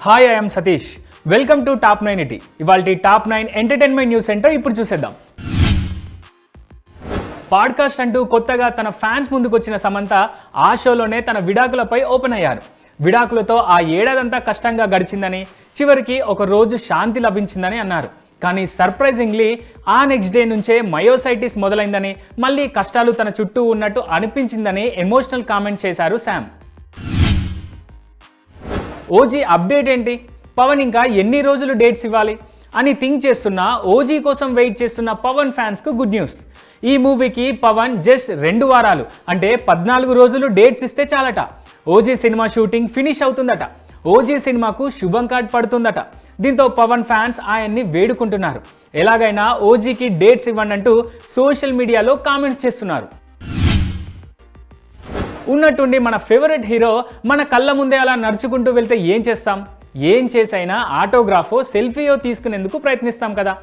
Hi I'm Satish. Welcome to top 9 ఇటీ. ఇవాల్టి top 9 entertainment news ఏంటో ఇప్పుడు చూసేద్దాం. పాడ్కాస్ట్ అంటూ కొత్తగా తన ఫ్యాన్స్ ముందుకు వచ్చిన సమంత ఆ షోలోనే తన విడాకులపై ఓపెన్ అయ్యారు. విడాకులతో ఆ ఏడాదంతా కష్టంగా గడిచిందని, చివరికి ఒక రోజు శాంతి లభించిందని అన్నారు. కానీ సర్ప్రైజింగ్లీ ఆ నెక్స్ట్ డే నుంచే మయోసైటిస్ మొదలైందని, మళ్ళీ కష్టాలు తన చుట్టూ ఉన్నట్టు అనిపించిందని ఎమోషనల్ కామెంట్ చేశారు శామ్. ఓజీ అప్డేట్ ఏంటి? పవన్ ఇంకా ఎన్ని రోజులు డేట్స్ ఇవ్వాలి అని థింక్ చేస్తున్న, ఓజీ కోసం వెయిట్ చేస్తున్న పవన్ ఫ్యాన్స్కు గుడ్ న్యూస్. ఈ మూవీకి పవన్ జస్ట్ 2 వారాలు అంటే 14 రోజులు డేట్స్ ఇస్తే చాలట. ఓజీ సినిమా షూటింగ్ ఫినిష్ అవుతుందట. ఓజీ సినిమాకు శుభం కార్డ్ పడుతుందట. దీంతో పవన్ ఫ్యాన్స్ ఆయన్ని వేడుకుంటున్నారు. ఎలాగైనా ఓజీకి డేట్స్ ఇవ్వండి అంటూ సోషల్ మీడియాలో కామెంట్స్ చేస్తున్నారు. ఉన్నట్టుండి మన ఫేవరెట్ హీరో మన కళ్ళ ముందే అలా నడుచుకుంటూ వెళ్తే ఏం చేస్తాం? ఏం చేసైనా ఆటోగ్రాఫో సెల్ఫీయో తీసుకునేందుకు ప్రయత్నిస్తాం కదా.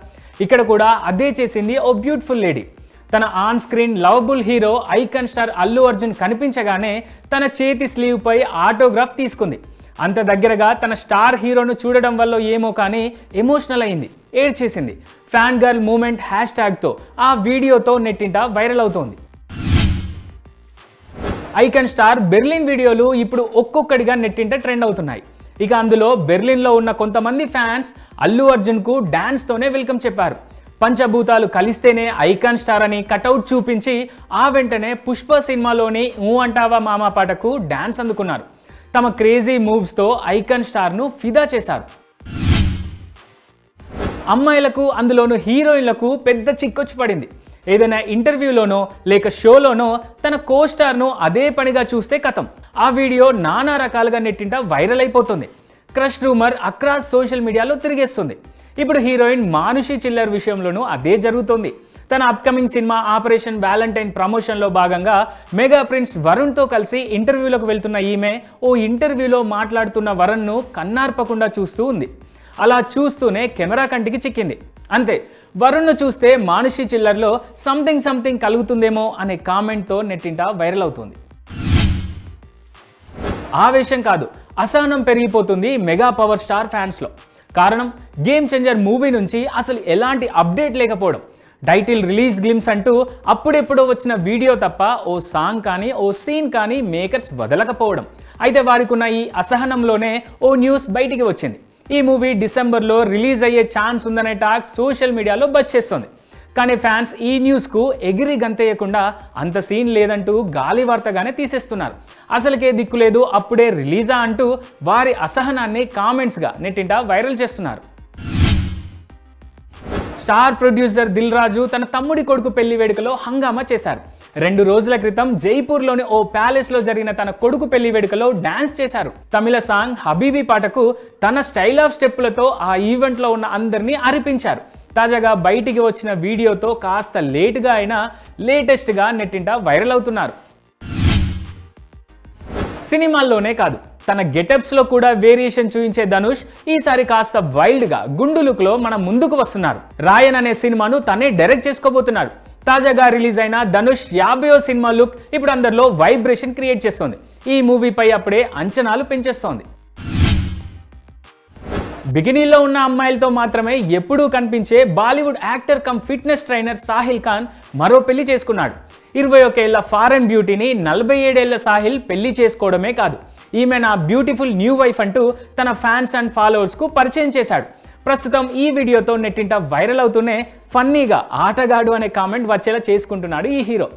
ఇక్కడ కూడా అదే చేసింది ఓ బ్యూటిఫుల్ లేడీ. తన on screen lovable hero icon star Allu Arjun కనిపించగానే తన చేతి స్లీవ్ పై ఆటోగ్రాఫ్ తీసుకుంది. అంత దగ్గరగా తన స్టార్ హీరోను చూడడం వల్ల ఏమో కానీ ఎమోషనల్ అయింది, ఏడ్చేసింది. ఫ్యాన్ గర్ల్ మూమెంట్ హ్యాష్ట్యాగ్తో ఆ వీడియోతో నెట్టింట వైరల్ అవుతోంది. ఐకాన్ స్టార్ బెర్లిన్ వీడియోలు ఇప్పుడు ఒక్కొక్కడిగా నెట్టింట ట్రెండ్ అవుతున్నాయి. ఇక అందులో బెర్లిన్లో ఉన్న కొంతమంది ఫ్యాన్స్ అల్లు అర్జున్కు డాన్స్తోనే వెల్కమ్ చెప్పారు. పంచభూతాలు కలిస్తేనే ఐకాన్ స్టార్ అని కటౌట్ చూపించి ఆ వెంటనే పుష్ప సినిమాలోని ఊ అంటావా మామా పాటకు డాన్స్ అందుకున్నారు. తమ క్రేజీ మూవ్స్తో ఐకాన్ స్టార్ను ఫిదా చేశారు. అమ్మాయిలకు, అందులోనూ హీరోయిన్లకు పెద్ద చిక్కొచ్చి పడింది. ఏదైనా ఇంటర్వ్యూలోనో లేక షోలోనో తన కోస్టార్ను అదే పనిగా చూస్తే కథం. ఆ వీడియో నానా రకాలుగా నెట్టింట వైరల్ అయిపోతుంది. క్రష్ రూమర్ అక్రాస్ సోషల్ మీడియాలో తిరిగేస్తుంది. ఇప్పుడు హీరోయిన్ మానుషి చిల్లర్ విషయంలోనూ అదే జరుగుతోంది. తన అప్కమింగ్ సినిమా ఆపరేషన్ వ్యాలంటైన్ ప్రమోషన్లో భాగంగా మెగా ప్రిన్స్ వరుణ్తో కలిసి ఇంటర్వ్యూలకు వెళ్తున్న ఈమె ఓ ఇంటర్వ్యూలో మాట్లాడుతున్న వరుణ్ను కన్నార్పకుండా చూస్తూ ఉంది. అలా చూస్తూనే కెమెరా కంటికి చిక్కింది. అంతే, వరుణ్ను చూస్తే మానుషి చిల్లర్లో సంథింగ్ కలుగుతుందేమో అనే కామెంట్తో నెట్టింట వైరల్ అవుతుంది. ఆవేశం కాదు, అసహనం పెరిగిపోతుంది మెగా పవర్ స్టార్ ఫ్యాన్స్లో. కారణం, గేమ్ చేంజర్ మూవీ నుంచి అసలు ఎలాంటి అప్డేట్ లేకపోవడం. టైటిల్ రిలీజ్ గ్లిమ్స్ అంటూ అప్పుడెప్పుడో వచ్చిన వీడియో తప్ప ఓ సాంగ్ కానీ ఓ సీన్ కానీ మేకర్స్ వదలకపోవడం. అయితే వారికి ఉన్న ఈ అసహనంలోనే ఓ న్యూస్ బయటికి వచ్చింది. ఈ మూవీ డిసెంబర్లో రిలీజ్ అయ్యే ఛాన్స్ ఉందనే టాక్ సోషల్ మీడియాలో బజ్ చేస్తుంది. కానీ ఫ్యాన్స్ ఈ న్యూస్కు ఎగిరి గంతేయకుండా అంత సీన్ లేదంటూ గాలి వార్తగానే తీసేస్తున్నారు. అసలుకే దిక్కు లేదు, అప్పుడే రిలీజా అంటూ వారి అసహనాన్ని కామెంట్స్గా నెట్టింట వైరల్ చేస్తున్నారు. స్టార్ ప్రొడ్యూసర్ దిల్ రాజు తన తమ్ముడి కొడుకు పెళ్లి వేడుకలో హంగామా చేశారు. 2 రోజుల క్రితం జైపూర్లోని ఓ ప్యాలెస్లో జరిగిన తన కొడుకు పెళ్లి వేడుకలో డాన్స్ చేశారు. తమిళ సాంగ్ హబీబీ పాటకు తన స్టైల్ ఆఫ్ స్టెప్పులతో ఆ ఈవెంట్లో ఉన్న అందరినీ అరిపించారు. తాజాగా బయటికి వచ్చిన వీడియోతో కాస్త లేటుగా అయినా లేటెస్ట్గా నెట్టింట వైరల్ అవుతున్నారు. సినిమాల్లోనే కాదు, తన గెటప్స్లో కూడా వేరియేషన్ చూపించే ధనుష్ ఈసారి కాస్త వైల్డ్గా గుండు లుక్లో మన ముందుకు వస్తున్నారు. రాయన్ అనే సినిమాను తనే డైరెక్ట్ చేసుకోబోతున్నాడు. తాజాగా రిలీజ్ అయిన ధనుష్ 50వ సినిమా లుక్ ఇప్పుడు అందరిలో వైబ్రేషన్ క్రియేట్ చేస్తోంది. ఈ మూవీపై అప్పుడే అంచనాలు పెంచేస్తోంది. బిగినీలో ఉన్న అమ్మాయిలతో మాత్రమే ఎప్పుడూ కనిపించే Bollywood actor cum fitness trainer Sahil Khan మరో పెళ్లి చేసుకున్నాడు. 21 ఏళ్ల ఫారెన్ బ్యూటీని 47 ఏళ్ల సాహిల్ పెళ్లి చేసుకోవడమే కాదు, ఈమె నా బ్యూటిఫుల్ న్యూ వైఫ్ అంటూ తన ఫ్యాన్స్ అండ్ ఫాలోవర్స్కు పరిచయం చేశాడు. ప్రస్తుతం ఈ వీడియోతో నెట్టింట వైరల్ అవుతూనే ఫన్నీగా ఆటగాడు అనే కామెంట్ వచ్చేలా చేసుకుంటున్నాడు ఈ హీరో.